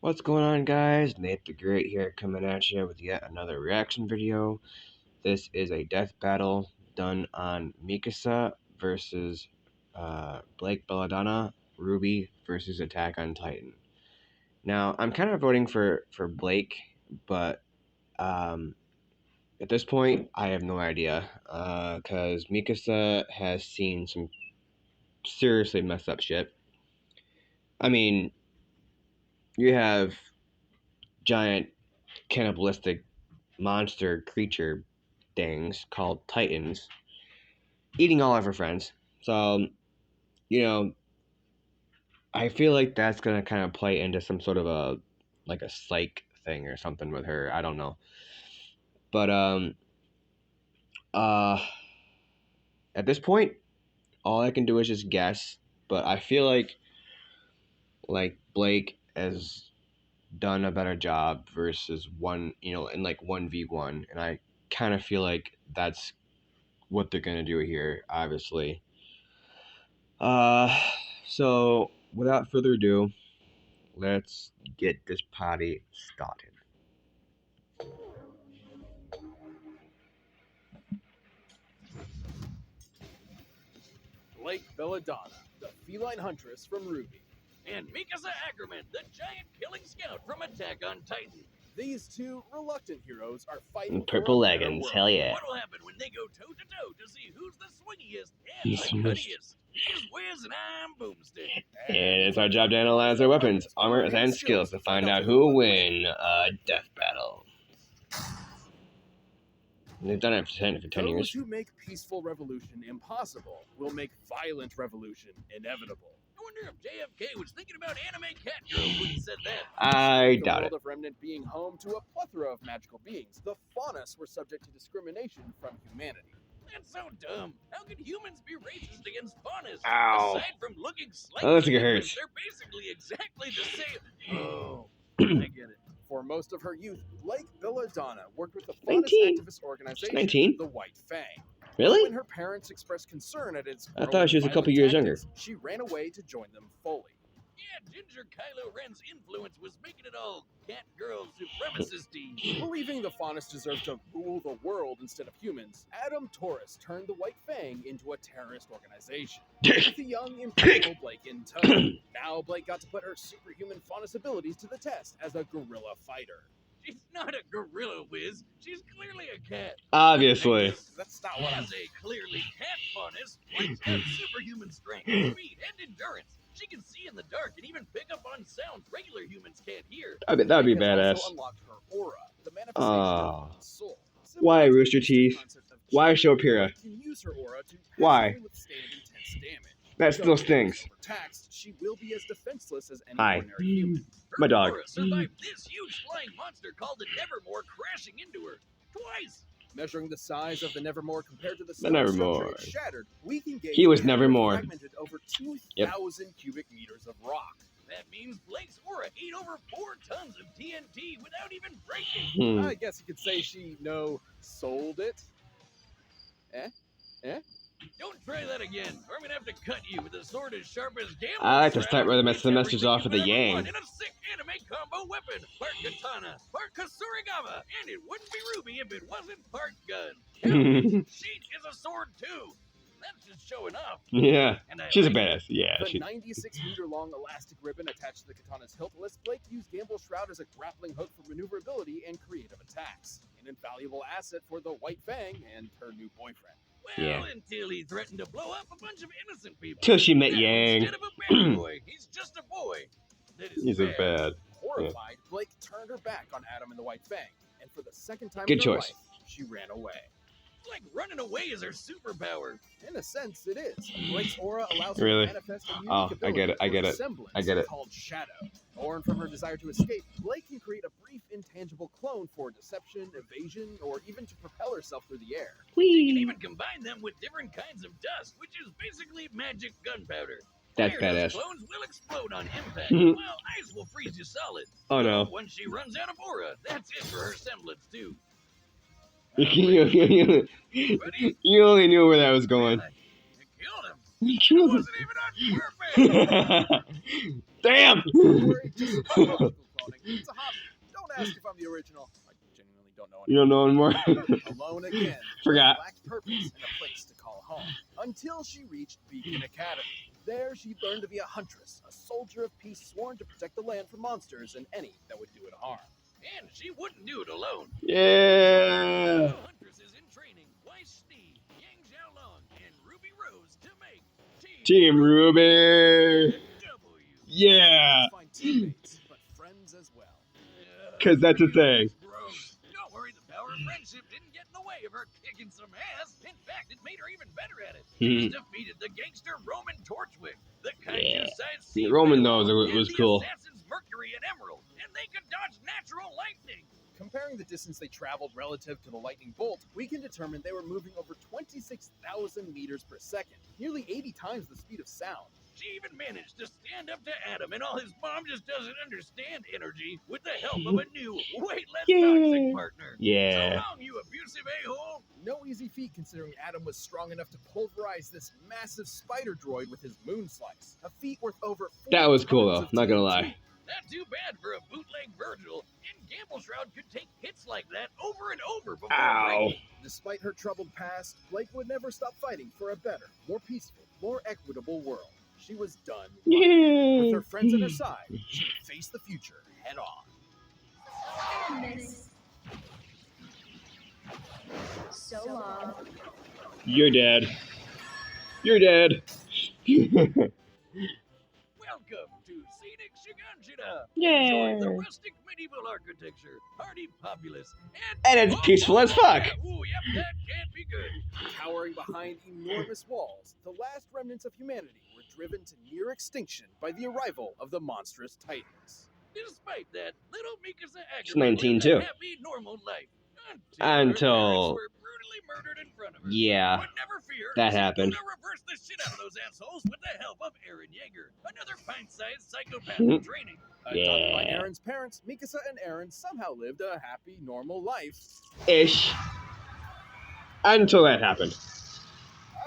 What's going on, guys? Nate the Great here, coming at you with yet another reaction video. This is a death battle done on Mikasa versus Blake Belladonna, Ruby versus Attack on Titan. Now, I'm kind of voting for Blake, but at this point, I have no idea, because Mikasa has seen some seriously messed up shit. I mean, you have giant cannibalistic monster creature things called Titans eating all of her friends. So, I feel like that's gonna kind of play into some sort of a psych thing or something with her. I don't know. But uh at this point, all I can do is just guess. But I feel like Blake has done a better job versus in 1v1, and I kind of feel like that's what they're gonna do here, obviously. So without further ado, let's get this party started. Blake Belladonna, the feline huntress from Ruby. And Mikasa Ackerman, the giant killing scout from Attack on Titan. These two reluctant heroes are fighting Purple for a better leggings, world. hell yeah. What'll happen when they go toe-to-toe to see who's the swingiest and the cuttiest? He's Wiz and I'm Boomstick. And it's our job to analyze their weapons, armor, and skills to find out who will win a death battle. And they've done it for 10 Those years. who make peaceful revolution impossible will make violent revolution inevitable. I wonder if JFK was thinking about anime cat girls when he said that. I doubt The it. world of Remnant being home to a plethora of magical beings, the Faunus were subject to discrimination from humanity. That's so dumb. How could humans be racist against faunus? Ow. Aside from looking slightly Oh, that's like it different, hurts. they're basically exactly the same. Oh, I get it. For most of her youth, Blake Belladonna worked with the 19. Faunus activist organization, 19? the White Fang. Really? When her parents expressed concern at its I thought she was a couple years younger. she ran away to join them fully. Yeah, Ginger Kylo Ren's influence was making it all cat girl supremacist-y. Believing the Faunus deserved to rule the world instead of humans, Adam Taurus turned the White Fang into a terrorist organization. With the young, impactful Blake in tow. Now Blake got to put her superhuman Faunus abilities to the test as a guerrilla fighter. She's not a gorilla, Wiz. She's clearly a cat. Obviously. That's not what I'm As a clearly cat faunus, Blake's got superhuman strength, speed, and endurance. She can see in the dark and even pick up on sounds regular humans can't hear. That would be Blake has badass. also unlocked her aura, the manifestation of the soul. Why, Similar to Rooster the Teeth? concept of Why chi, Shopira? Blake can use her aura to Why? passively withstand intense damage. That still stings. Overtaxed, she will be as defenseless as any Hi. ordinary human. Her My dog. aura survived this huge flying monster called the Nevermore crashing into her. Twice! Measuring the size of the Nevermore compared to the Nevermore. structure it shattered, we can gauge He was the Nevermore. fragmented over 2,000 cubic meters of rock. That means Blake's aura ate over 4 tons of TNT without even breaking. Hmm. I guess you could say she sold it. Don't try that again, or I'm gonna have to cut you with a sword as sharp as Gamble. I like to start where the message off with the yang. In a sick anime combo weapon, part katana, part kasurigama, and it wouldn't be Ruby if it wasn't part gun. Hell, Sheet is a sword too. That's just showing off. Yeah. And I She's a like badass. Yeah. The She, 96-meter-long elastic ribbon attached to the katana's hilt lets Blake use Gamble's Shroud as a grappling hook for maneuverability and creative attacks. An invaluable asset for the White Fang and her new boyfriend. Well, Yeah. until he threatened to blow up a bunch of innocent people. till she met Now, Yang. Instead of a bad boy, he's just a boy. That is He's a bad. bad. Horrified, Blake turned her back on Adam and the White Fang, and for the second time Good in her choice. life, she ran away. It's like running away is her superpower. In a sense, it is. Blake's aura allows Really? her to manifest a unique Oh, I ability get it, I or get it, resemblance I get it. called shadow. Born from her desire to escape, Blake can create a brief, intangible clone for deception, evasion, or even to propel herself through the air. You can even combine them with different kinds of dust, which is basically magic gunpowder. That's Fire badass. dust clones will explode on impact, while ice will freeze you solid. Oh no. Once she runs out of aura, that's it for her semblance too. you Buddy, only knew where that was going. you killed him. You It killed him. wasn't even on purpose. Damn! Don't worry, just a biological clock. cloning. It's a hobby. Don't ask if I'm the original. I genuinely don't know You don't know anymore? Alone again, Forgot. lacked purpose and a place to call home. Until she reached Beacon Academy. There, she learned to be a huntress, a soldier of peace sworn to protect the land from monsters and any that would do it harm. And she wouldn't do it alone. Yeah. Huntresses in training, Weiss Steve, Yang Xiaolong, and Ruby Rose to make Team Ruby. W. Yeah. Find teammates, but friends as well. 'Cause that's a Ruby thing. Rose gross. Don't worry, the power of friendship didn't get in the way of her kicking some ass. In fact, it made her even better at it. She defeated the gangster Roman Torchwick, the Kaiju-sized sea Roman whale, knows it was and cool. the assassins Mercury and Emerald, and they could dodge natural lightning. Comparing the distance they traveled relative to the lightning bolt, we can determine they were moving over 26,000 meters per second, nearly 80 times the speed of sound. She even managed to stand up to Adam and all his mom just doesn't understand energy with the help of a new, way less toxic partner. Yeah. So long, you abusive a-hole. No easy feat considering Adam was strong enough to pulverize this massive spider droid with his moon slice, a feat worth over 4 That was cool tons though, of not gonna TNT. lie. Not too bad for a bootleg Virgil, and Gamble Shroud could take hits like that over and over before Ow. breaking. Despite her troubled past, Blake would never stop fighting for a better, more peaceful, more equitable world. She was done. With her friends at her side, she would face the future head on. So long. You're dead. You're dead. Welcome to scenic Shiganshina. Yeah. Enjoy the rustic medieval architecture, hardy populace, And it's peaceful as fuck. Ooh, yep, that can't be good. Towering behind enormous walls, the last remnants of humanity were driven to near extinction by the arrival of the monstrous titans. Despite that, little Mikasa Ackerman She's 19 lived too. a happy, normal life. Until Until- her parents were brutally murdered in front of her. Yeah. But never fear, That she's happened. gonna reverse the shit out of those assholes with the help of Aaron Yeager, another pint-sized psychopath in training. Adopted by Yeah. Aaron's parents, Mikasa and Aaron somehow lived a happy, normal life. Ish. Until that happened.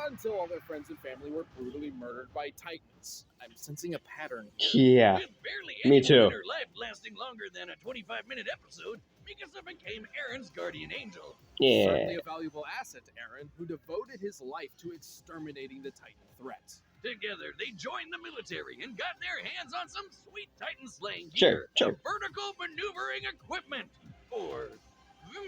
Until all their friends and family were brutally murdered by titans. I'm sensing a pattern here. Yeah. With barely Me anyone too. in her life lasting longer than a 25-minute episode, Mikasa became Aaron's guardian angel. Certainly Yeah. a valuable asset to Aaron, who devoted his life to exterminating the titan threat. Together, they joined the military and got their hands on some sweet Titan slaying Sure, gear sure. and vertical maneuvering equipment, or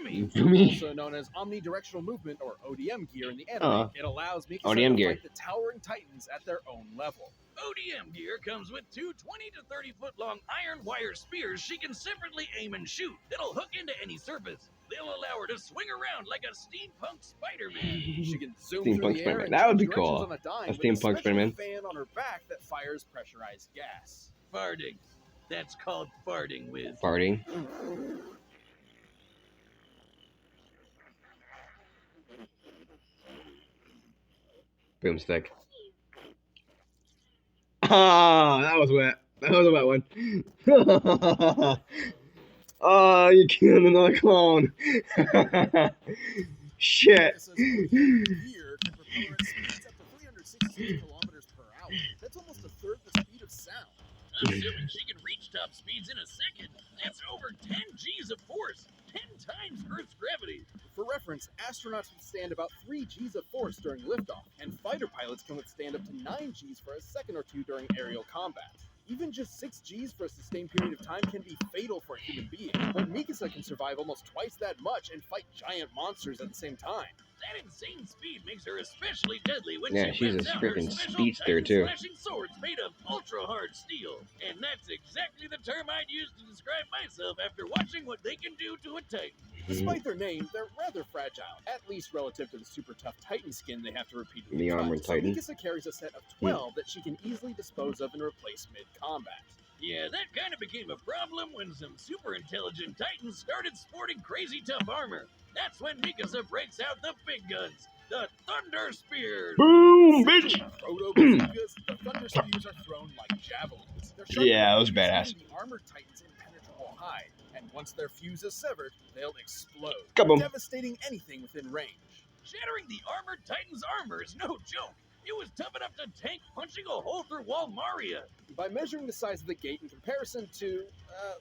me. Also known as omnidirectional movement, or ODM gear in the anime, it allows Mikasa ODM to gear. fight the towering titans at their own level. ODM gear comes with two 20 to 30 foot long iron wire spears she can separately aim and shoot that'll hook into any surface. They'll allow her to swing around like a steampunk Spider-Man. She can zoom Steampunk through the air Spider-Man. and That would change be directions cool. on a dime A with steampunk special Spider-Man. fan on her back that fires pressurized gas. Farting. That's called farting with. Farting. Boomstick. Oh, that was wet. That was a wet one. Oh, you killed another clone. Shit. Mikasa's ODM gear can propel her at speeds up to 366 kilometers per hour. That's almost a third the speed of sound. Assuming she can reach top speeds in a second, that's over 10 G's of force, 10 times Earth's gravity. For reference, astronauts withstand about 3 G's of force during liftoff, and fighter pilots can withstand up to 9 G's for a second or two during aerial combat. Even just 6 G's for a sustained period of time can be fatal for a human being, but Mikasa can survive almost twice that much and fight giant monsters at the same time. That insane speed makes her especially deadly when Yeah, she she's a whips out her freaking special speedster, Titan too. slashing swords made of ultra-hard steel. And that's exactly the term I'd use to describe myself after watching what they can do to a Titan. Despite their name, they're rather fragile, at least relative to the super tough Titan skin they have to repeatedly The armored cut. Titan. So Mikasa carries a set of 12 that she can easily dispose of and replace mid-combat. Yeah, that kind of became a problem when some super intelligent Titans started sporting crazy tough armor. That's when Mikasa breaks out the big guns, the Thunder Spears. Boom, bitch. Proto-bazookas, the Thunder Spears are thrown like javelins. They're sharp Yeah, enough that was to badass. pierce the armored Titan's impenetrable hide, and once their fuse is severed, they'll explode, Kaboom. devastating anything within range. Shattering the armored Titan's armor is no joke. It was tough enough to tank punching a hole through Walmaria. By measuring the size of the gate in comparison to,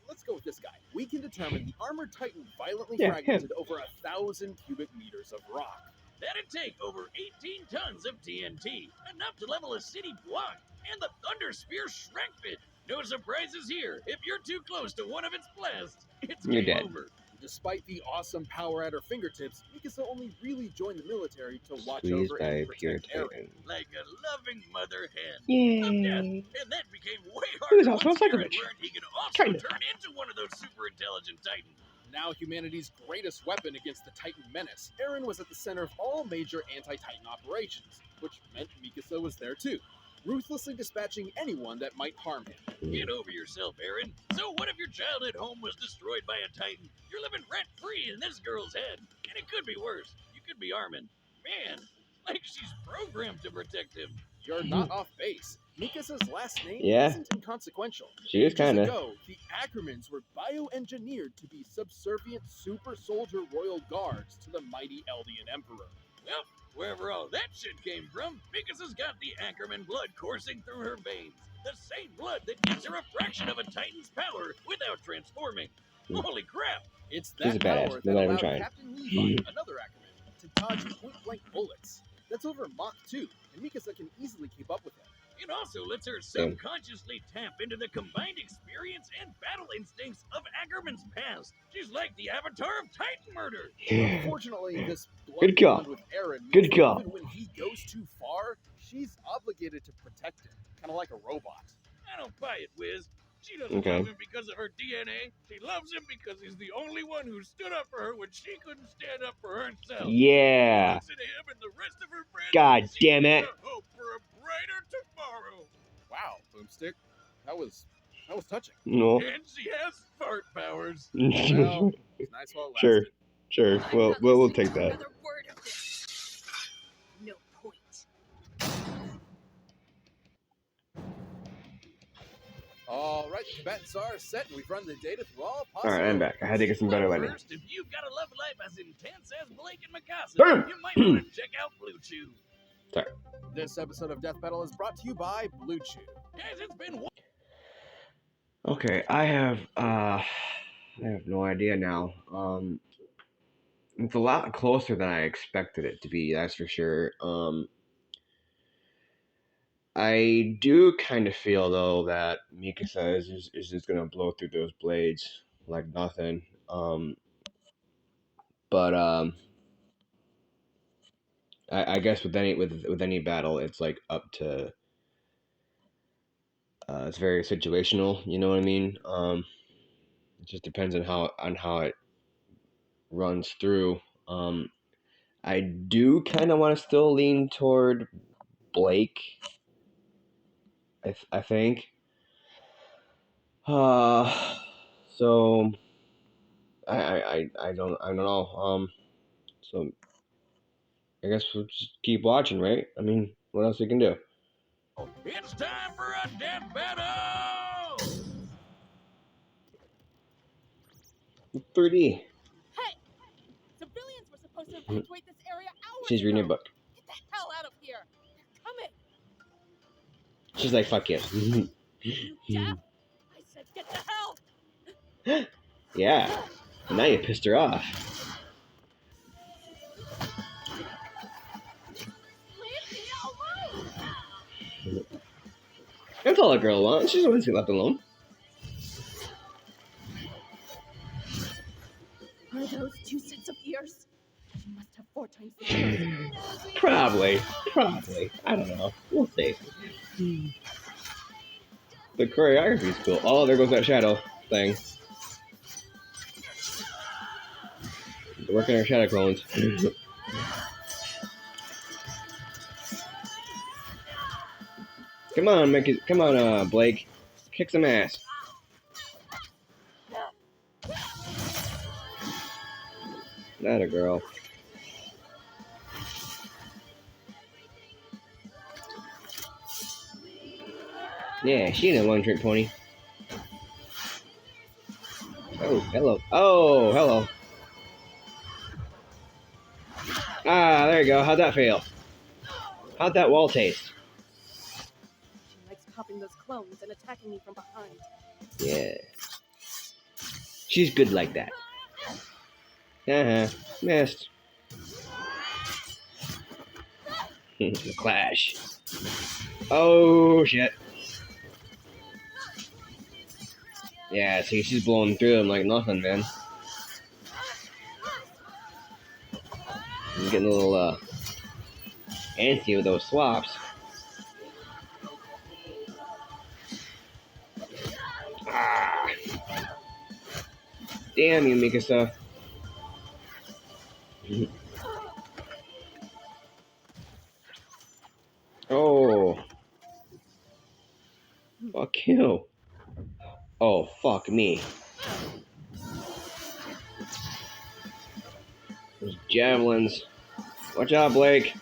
let's go with this guy. We can determine the armored titan violently Yeah, fragmented over 1,000 cubic meters of rock. That'd take over 18 tons of TNT, enough to level a city block, and the Thunder Spear shreked it. No surprises here. If you're too close to one of its blasts, it's You're game dead. over. Despite the awesome power at her fingertips, Mikasa only really joined the military to watch Squeezed over by and pure protect Eren. titan. Like a loving mother hen. Of death. Yay! And that became way Who's harder also once a psycho Eren bitch? learned he could also Kinda. turn into one of those super intelligent titans. Now humanity's greatest weapon against the Titan menace, Eren was at the center of all major anti-Titan operations, which meant Mikasa was there too, ruthlessly dispatching anyone that might harm him. Get over yourself, Eren. So what if your childhood home was destroyed by a titan? You're living rent-free in this girl's head. And it could be worse. You could be Armin. Man, like she's programmed to protect him. You're not off base. Mikasa's last name Yeah. isn't inconsequential. She is Ages kinda. ago, the Ackermans were bioengineered to be subservient super soldier royal guards to the mighty Eldian Emperor. Well, wherever all that shit came from, Mikasa's got the Ackerman blood coursing through her veins. The same blood that gives her a fraction of a Titan's power without transforming. Holy crap! It's She's a that badass. power They're that not even allowed trying. Captain Levi, another Ackerman, to dodge point-blank bullets. That's over Mach 2, and Mikasa can easily keep up with him. It also lets her subconsciously tap into the combined experience and battle instincts of Ackerman's past. She's like the avatar of Titan murder. Unfortunately, this Good blood call. bond with Eren means Good that call. even when he goes too far, she's obligated to protect him, kind of like a robot. I don't buy it, Wiz. She doesn't Okay. love him because of her DNA. She loves him because he's the only one who stood up for her when she couldn't stand up for herself. Yeah. Looks at him and the rest of her friends. God and damn sees it. a hope for a brighter tomorrow. Wow, Boomstick, that was touching. No. And she has fart powers. Well, it's nice while it Sure. lasted. Sure. I'm Well, not we'll listening take to that. another word of this. No point. All right, the combatants are set, and we've run the data through all All possible. right, I'm back. I had to get some better But lighting. first, if you've got a love life as intense as Blake and Mikasa, Boom! you might want to check out Blue Chew. This episode of Death Battle is brought to you by Blue Chew. Guys, it's been Okay, I have no idea now. It's a lot closer than I expected it to be, that's for sure. I do kind of feel though that Mikasa is just gonna blow through those blades like nothing. But I guess with any battle, it's like up to. It's very situational. You know what I mean? It just depends on how it runs through. I do kind of want to still lean toward Blake. I think. So I don't know. So I guess we'll just keep watching, right? I mean, what else we can do? It's time for a death battle! 3D. Hey! Civilians were supposed to evacuate this area hours She's reading a ago. book. Get the hell out of here! They're coming! She's like, fuck you. You deaf? I said get the hell! Yeah. Now you pissed her off. Leave me alone! That's all a girl wants. She doesn't want to be left alone. Are those 2 sets of ears? She must have 4 times the ears. Probably. I don't know. We'll see. The choreography is cool. Oh, there goes that shadow thing. They're working our shadow clones. Come on, Blake. Kick some ass. Not a girl. Yeah, she ain't a one-trick pony. Oh, hello. Oh, hello. Ah, there you go. How'd that feel? How'd that wall taste? She likes popping those clones and attacking me from behind. Yeah. She's good like that. Missed. The clash. Oh shit. Yeah, see, she's blowing through them like nothing, man. I'm getting a little antsy with those swaps. Ah, damn you, Mikasa. Oh, fuck you. Oh, fuck me. Those javelins. Watch out, Blake.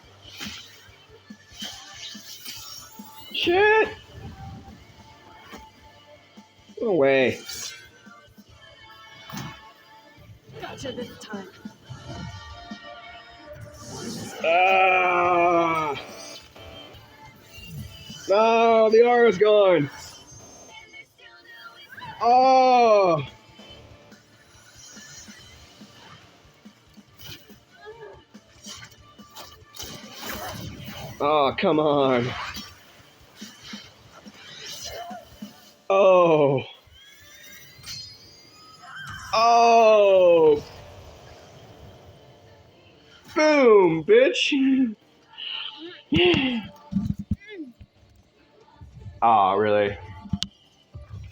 Shit. Go away. Gotcha this time. Ah. No, the aura's gone. Oh. Oh, come on. Oh. Oh. Boom, bitch. Oh, really?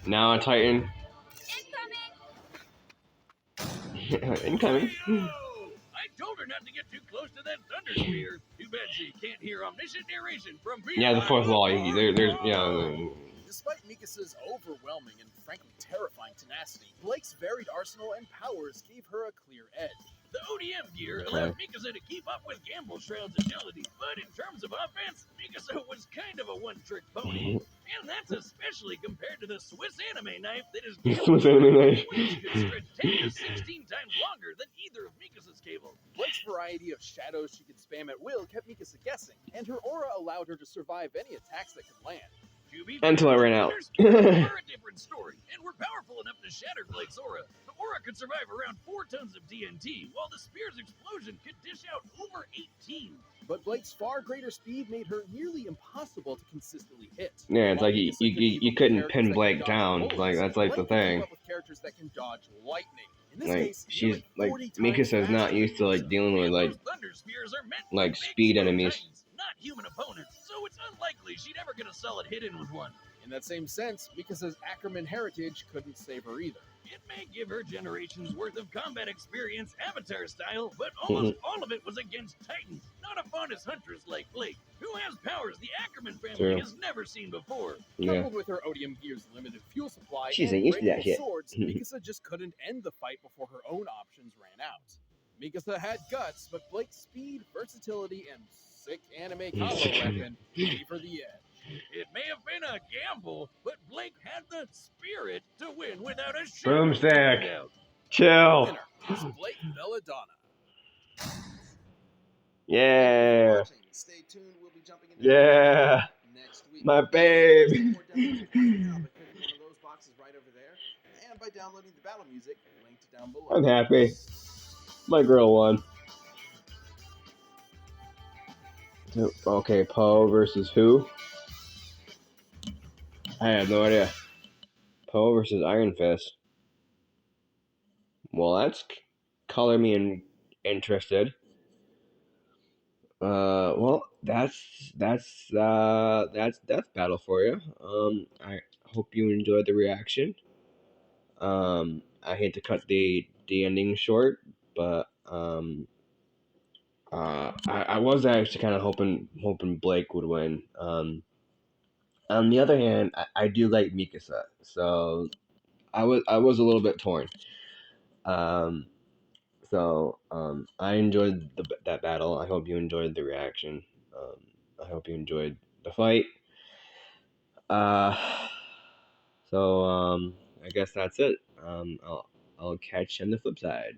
Now a Titan. Incoming. I told her not to get too close to that thunder spear. Too bad she can't hear omniscient narration from Yeah, the fourth wall. There's yeah. Despite Mikasa's overwhelming and frankly terrifying tenacity, Blake's varied arsenal and powers gave her a clear edge. The ODM gear allowed Mikasa to keep up with Gamble Shroud's agility, but in terms of offense, Mikasa was kind of a one-trick pony. And that's especially compared to the Swiss anime knife that is Swiss anime knife. which could stretch 10 to 16 times longer than either of Mikasa's cables. Blake's variety of shadows she could spam at will kept Mikasa guessing, and her aura allowed her to survive any attacks that could land. Until I ran out. We're a different story, and we're powerful enough to shatter Blake's aura. The aura could survive around 4 tons of TNT, while the spear's explosion could dish out over 18. But Blake's far greater speed made her nearly impossible to consistently hit. Yeah, it's While like Mikasa could you keep up couldn't with pin characters that Blake can down. dodge Like that's like Blake the could keep thing. up with characters that can dodge lightning. In this Like case, she's nearly like 40 times Mikasa's not faster. used to like dealing with like Thunder spears are meant like for big, speed slow enemies. Titans, not human opponents, so it's unlikely she'd ever get a solid hit in with one. In that same sense, Mikasa's Ackerman heritage couldn't save her either. It may give her generations worth of combat experience Avatar style, but almost all of it was against Titans, not a Faunus huntress like Blake, who has powers the Ackerman family True. has never seen before. Yeah. Coupled with her Odium gear's limited fuel supply She's and used to that breakable shit. swords, Mikasa just couldn't end the fight before her own options ran out. Mikasa had guts, but Blake's speed, versatility, and sick anime combo weapon gave her the edge. It may have been a gamble, but Blake had the spirit to win without a shadow of a Boomstick. doubt. Chill. Winner is Blake Belladonna. Yeah. Stay tuned. We'll be jumping into Yeah. next week. My babe. More demos are coming out by clicking one of those boxes right over there, and by downloading the battle music linked down below. I'm happy. My girl won. Okay, Poe versus who? I have no idea. Poe versus Iron Fist. Well, that's color me interested. Well, that's Death Battle for you. I hope you enjoyed the reaction. I hate to cut the ending short, but I was actually kind of hoping Blake would win. On the other hand, I do like Mikasa, so I was a little bit torn. I enjoyed that battle. I hope you enjoyed the reaction. I hope you enjoyed the fight. I guess that's it. I'll catch you on the flip side.